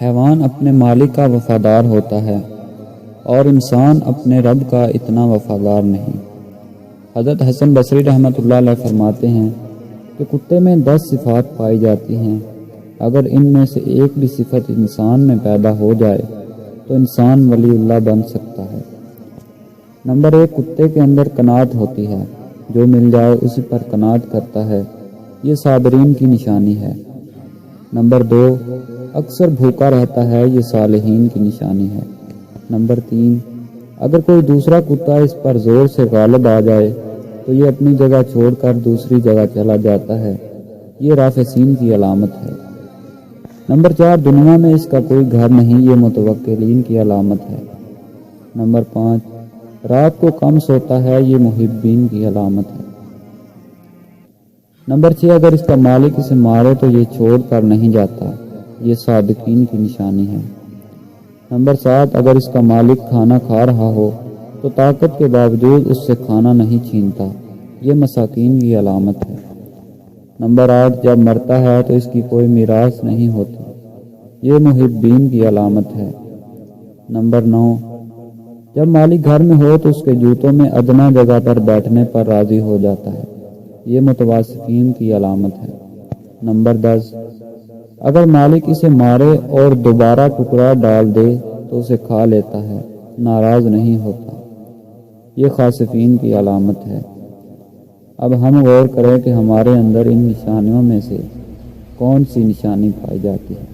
حیوان اپنے مالک کا وفادار ہوتا ہے اور انسان اپنے رب کا اتنا وفادار نہیں۔ حضرت حسن بصری رحمۃ اللہ علیہ فرماتے ہیں کہ کتے میں 10 صفات پائی جاتی ہیں، اگر ان میں سے ایک بھی صفت انسان میں پیدا ہو جائے تو انسان ولی اللہ بن سکتا ہے۔ نمبر 1، کتے کے اندر قناعت ہوتی ہے، جو مل جائے اسی پر قناعت کرتا ہے، یہ صابرین کی نشانی ہے۔ نمبر 2، اکثر بھوکا رہتا ہے، یہ صالحین کی نشانی ہے۔ نمبر 3، اگر کوئی دوسرا کتا اس پر زور سے غالب آ جائے تو یہ اپنی جگہ چھوڑ کر دوسری جگہ چلا جاتا ہے، یہ رافسین کی علامت ہے۔ نمبر 4، دنیا میں اس کا کوئی گھر نہیں، یہ متوکلین کی علامت ہے۔ نمبر 5، رات کو کم سوتا ہے، یہ محبین کی علامت ہے۔ نمبر 6، اگر اس کا مالک اسے مارے تو یہ چھوڑ کر نہیں جاتا، یہ صادقین کی نشانی ہے۔ نمبر 7، اگر اس کا مالک کھانا کھا رہا ہو تو طاقت کے باوجود اس سے کھانا نہیں چھینتا، یہ مساکین کی علامت ہے۔ نمبر 8، جب مرتا ہے تو اس کی کوئی میراث نہیں ہوتی، یہ محبین کی علامت ہے۔ نمبر 9، جب مالک گھر میں ہو تو اس کے جوتوں میں ادنا جگہ پر بیٹھنے پر راضی ہو جاتا ہے، یہ متواسطین کی علامت ہے۔ نمبر 10، اگر مالک اسے مارے اور دوبارہ ٹکڑا ڈال دے تو اسے کھا لیتا ہے، ناراض نہیں ہوتا، یہ خاسفین کی علامت ہے۔ اب ہم غور کریں کہ ہمارے اندر ان نشانیوں میں سے کون سی نشانی پائی جاتی ہے۔